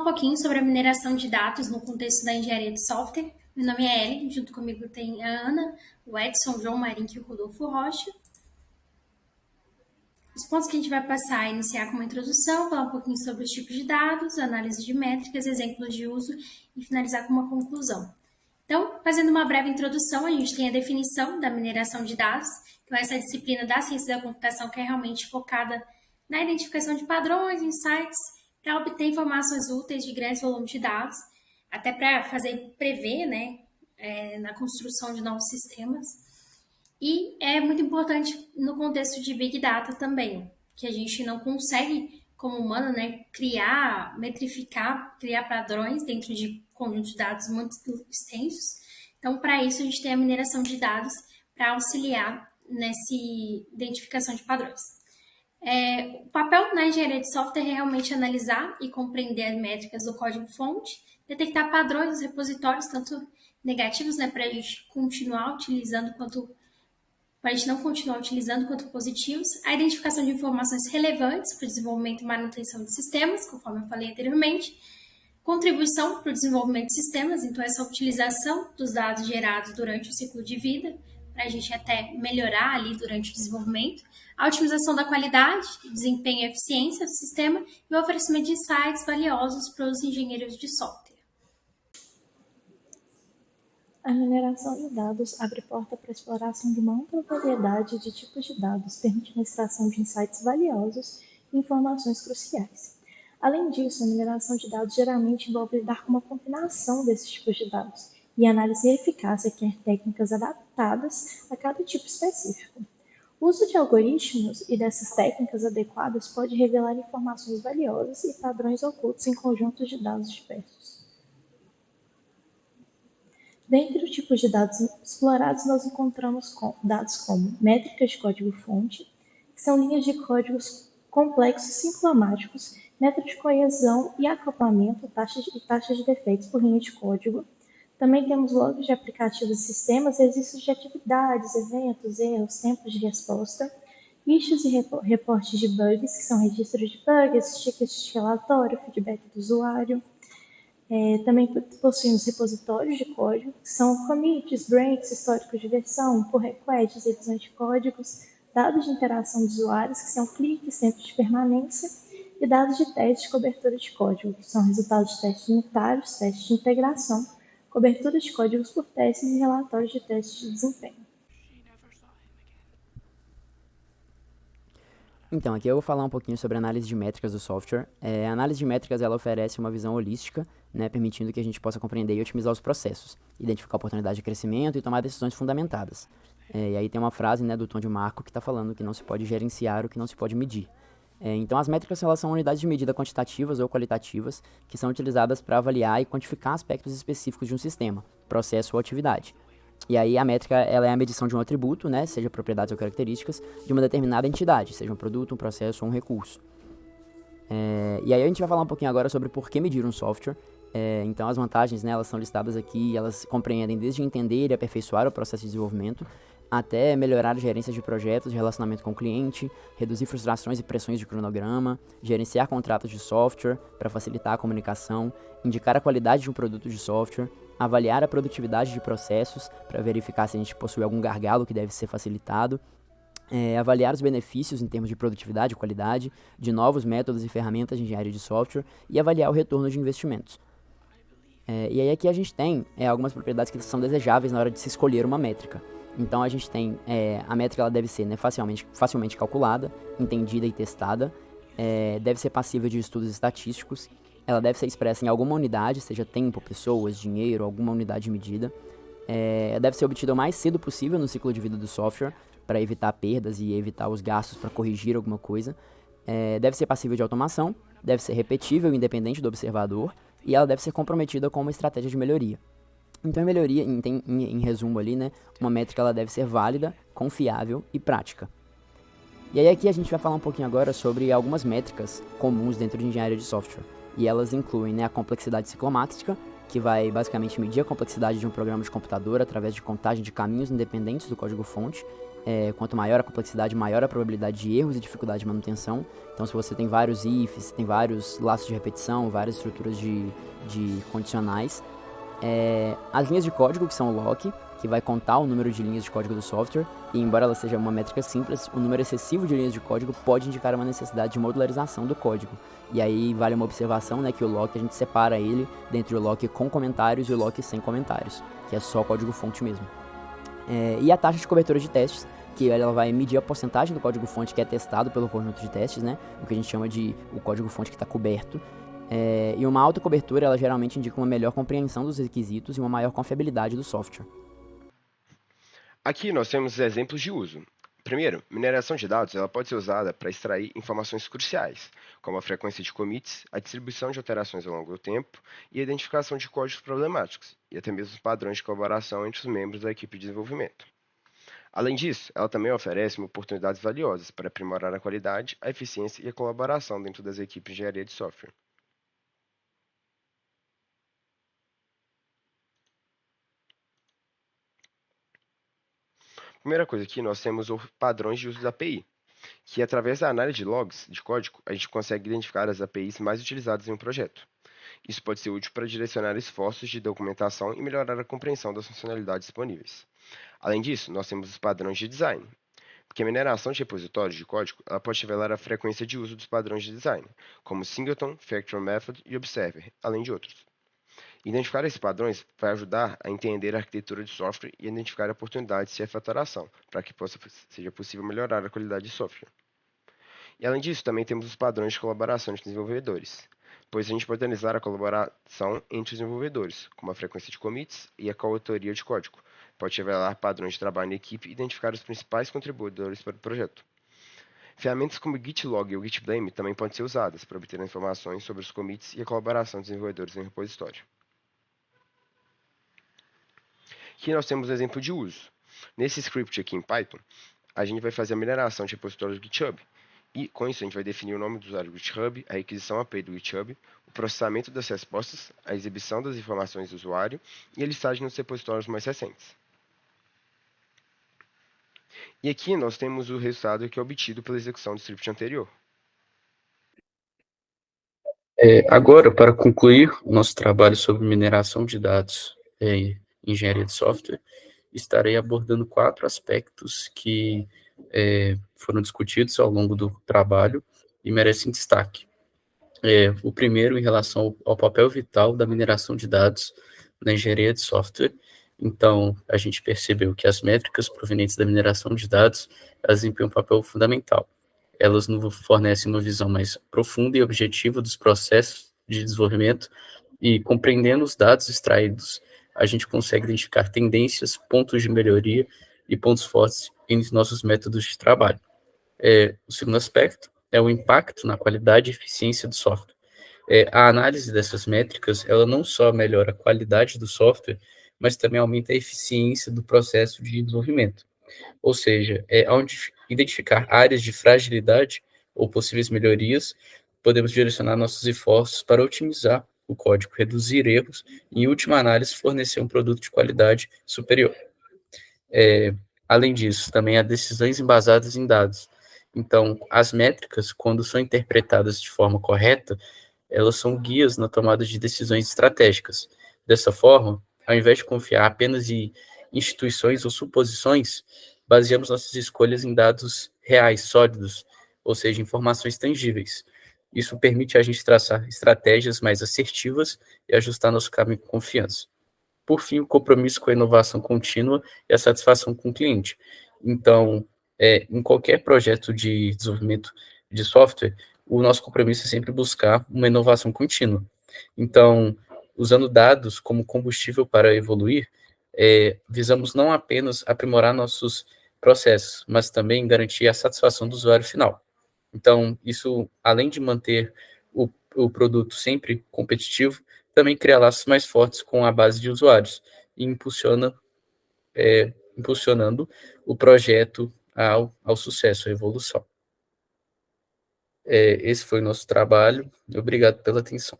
Um pouquinho sobre a mineração de dados no contexto da engenharia de software. Meu nome é Ellen, junto comigo tem a Ana, o Edson, o João Marinho e o Rodolfo Rocha. Os pontos que a gente vai passar é iniciar com uma introdução, falar um pouquinho sobre os tipos de dados, análise de métricas, exemplos de uso e finalizar com uma conclusão. Então, fazendo uma breve introdução, a gente tem a definição da mineração de dados, que é essa disciplina da ciência da computação que é realmente focada na identificação de padrões, insights, para obter informações úteis de grandes volumes de dados, até para prever, na construção de novos sistemas. E é muito importante no contexto de Big Data também, que a gente não consegue, como humano, criar, metrificar, criar padrões dentro de conjuntos de dados muito extensos. Então, para isso, a gente tem a mineração de dados para auxiliar nessa identificação de padrões. O papel na engenharia de software é realmente analisar e compreender as métricas do código-fonte, detectar padrões dos repositórios, tanto negativos, para a gente continuar utilizando para a gente não continuar utilizando quanto positivos, a identificação de informações relevantes para o desenvolvimento e manutenção de sistemas, conforme eu falei anteriormente, contribuição para o desenvolvimento de sistemas, então essa utilização dos dados gerados durante o ciclo de vida, para a gente até melhorar ali durante o desenvolvimento, a otimização da qualidade, desempenho e eficiência do sistema e o oferecimento de insights valiosos para os engenheiros de software. A mineração de dados abre porta para a exploração de uma ampla variedade de tipos de dados, permitindo a extração de insights valiosos e informações cruciais. Além disso, a mineração de dados geralmente envolve lidar com uma combinação desses tipos de dados e análise e eficácia requer técnicas adaptadas a cada tipo específico. O uso de algoritmos e dessas técnicas adequadas pode revelar informações valiosas e padrões ocultos em conjuntos de dados diversos. Dentre os tipos de dados explorados, nós encontramos dados como métricas de código-fonte, que são linhas de códigos complexos sincromáticos, método de coesão e acoplamento, taxas de defeitos por linha de código. Também temos logs de aplicativos e sistemas, registros de atividades, eventos, erros, tempos de resposta, issues e reportes de bugs, que são registros de bugs, tickets de relatório, feedback do usuário. Também possuímos repositórios de código, que são commits, breaks, históricos de versão, pull requests, revisões de códigos, dados de interação de usuários, que são cliques, tempo de permanência, e dados de teste de cobertura de código, que são resultados de testes unitários, testes de integração, cobertura de códigos por testes e relatórios de testes de desempenho. Então, aqui eu vou falar um pouquinho sobre a análise de métricas do software. A análise de métricas ela oferece uma visão holística, permitindo que a gente possa compreender e otimizar os processos, identificar oportunidades de crescimento e tomar decisões fundamentadas. E aí tem uma frase do Tom de Marco que está falando que não se pode gerenciar o que não se pode medir. Então, as métricas elas são unidades de medida quantitativas ou qualitativas que são utilizadas para avaliar e quantificar aspectos específicos de um sistema, processo ou atividade. E aí a métrica ela é a medição de um atributo, seja propriedades ou características, de uma determinada entidade, seja um produto, um processo ou um recurso. E aí a gente vai falar um pouquinho agora sobre por que medir um software. Então as vantagens, elas são listadas aqui, elas compreendem desde entender e aperfeiçoar o processo de desenvolvimento, até melhorar a gerência de projetos, de relacionamento com o cliente, reduzir frustrações e pressões de cronograma, gerenciar contratos de software para facilitar a comunicação, indicar a qualidade de um produto de software, avaliar a produtividade de processos para verificar se a gente possui algum gargalo que deve ser facilitado, avaliar os benefícios em termos de produtividade e qualidade, de novos métodos e ferramentas de engenharia de software e avaliar o retorno de investimentos. E aí aqui a gente tem algumas propriedades que são desejáveis na hora de se escolher uma métrica. Então a gente tem, a métrica ela deve ser facilmente calculada, entendida e testada, deve ser passível de estudos estatísticos, ela deve ser expressa em alguma unidade, seja tempo, pessoas, dinheiro, alguma unidade de medida, deve ser obtida o mais cedo possível no ciclo de vida do software, para evitar perdas e evitar os gastos para corrigir alguma coisa, deve ser passível de automação, deve ser repetível e independente do observador, e ela deve ser comprometida com uma estratégia de melhoria. Então, melhoria, em resumo ali, uma métrica ela deve ser válida, confiável e prática. E aí aqui a gente vai falar um pouquinho agora sobre algumas métricas comuns dentro de engenharia de software. E elas incluem a complexidade ciclomática, que vai basicamente medir a complexidade de um programa de computador através de contagem de caminhos independentes do código-fonte, Quanto maior a complexidade, maior a probabilidade de erros e dificuldade de manutenção. Então, se você tem vários ifs, tem vários laços de repetição, várias estruturas de condicionais. As linhas de código, que são o lock, que vai contar o número de linhas de código do software, e embora ela seja uma métrica simples, o número excessivo de linhas de código pode indicar uma necessidade de modularização do código. E aí vale uma observação, né, que o lock a gente separa ele dentre o lock com comentários e o lock sem comentários, que é só código-fonte mesmo. E a taxa de cobertura de testes, que ela vai medir a porcentagem do código-fonte que é testado pelo conjunto de testes, né, o que a gente chama de o código-fonte que está coberto. E uma alta cobertura, ela geralmente indica uma melhor compreensão dos requisitos e uma maior confiabilidade do software. Aqui nós temos exemplos de uso. Primeiro, mineração de dados ela pode ser usada para extrair informações cruciais, como a frequência de commits, a distribuição de alterações ao longo do tempo e a identificação de códigos problemáticos, e até mesmo os padrões de colaboração entre os membros da equipe de desenvolvimento. Além disso, ela também oferece oportunidades valiosas para aprimorar a qualidade, a eficiência e a colaboração dentro das equipes de engenharia de software. Primeira coisa aqui, nós temos os padrões de uso da API, que através da análise de logs de código, a gente consegue identificar as APIs mais utilizadas em um projeto. Isso pode ser útil para direcionar esforços de documentação e melhorar a compreensão das funcionalidades disponíveis. Além disso, nós temos os padrões de design, porque a mineração de repositórios de código ela pode revelar a frequência de uso dos padrões de design, como Singleton, Factory Method e Observer, além de outros. Identificar esses padrões vai ajudar a entender a arquitetura de software e identificar oportunidades de refatoração, para que seja possível melhorar a qualidade de software. E além disso, também temos os padrões de colaboração entre desenvolvedores, pois a gente pode analisar a colaboração entre os desenvolvedores, como a frequência de commits e a coautoria de código. Pode revelar padrões de trabalho em equipe e identificar os principais contribuidores para o projeto. Ferramentas como o Gitlog e o Gitblame também podem ser usadas para obter informações sobre os commits e a colaboração dos desenvolvedores em repositório. Aqui nós temos um exemplo de uso. Nesse script aqui em Python, a gente vai fazer a mineração de repositórios do GitHub. E com isso a gente vai definir o nome do usuário do GitHub, a requisição API do GitHub, o processamento das respostas, a exibição das informações do usuário e a listagem dos repositórios mais recentes. E aqui nós temos o resultado que é obtido pela execução do script anterior. Agora, para concluir o nosso trabalho sobre mineração de dados em engenharia de software, estarei abordando 4 aspectos que foram discutidos ao longo do trabalho e merecem destaque. O primeiro, em relação ao papel vital da mineração de dados na engenharia de software. Então, a gente percebeu que as métricas provenientes da mineração de dados, elas desempenham um papel fundamental. Elas nos fornecem uma visão mais profunda e objetiva dos processos de desenvolvimento e, compreendendo os dados extraídos, a gente consegue identificar tendências, pontos de melhoria e pontos fortes em nossos métodos de trabalho. O segundo aspecto é o impacto na qualidade e eficiência do software. A análise dessas métricas, ela não só melhora a qualidade do software, mas também aumenta a eficiência do processo de desenvolvimento. Ou seja, ao identificar áreas de fragilidade ou possíveis melhorias, podemos direcionar nossos esforços para otimizar o código, reduzir erros e, em última análise, fornecer um produto de qualidade superior. Além disso, também há decisões embasadas em dados. Então, as métricas, quando são interpretadas de forma correta, elas são guias na tomada de decisões estratégicas. Dessa forma, ao invés de confiar apenas em instituições ou suposições, baseamos nossas escolhas em dados reais, sólidos, ou seja, informações tangíveis. Isso permite a gente traçar estratégias mais assertivas e ajustar nosso caminho com confiança. Por fim, o compromisso com a inovação contínua e a satisfação com o cliente. Então, em qualquer projeto de desenvolvimento de software, o nosso compromisso é sempre buscar uma inovação contínua. Então, usando dados como combustível para evoluir, visamos não apenas aprimorar nossos processos, mas também garantir a satisfação do usuário final. Então, isso, além de manter o produto sempre competitivo, também cria laços mais fortes com a base de usuários e impulsionando o projeto ao sucesso, à evolução. Esse foi o nosso trabalho. Obrigado pela atenção.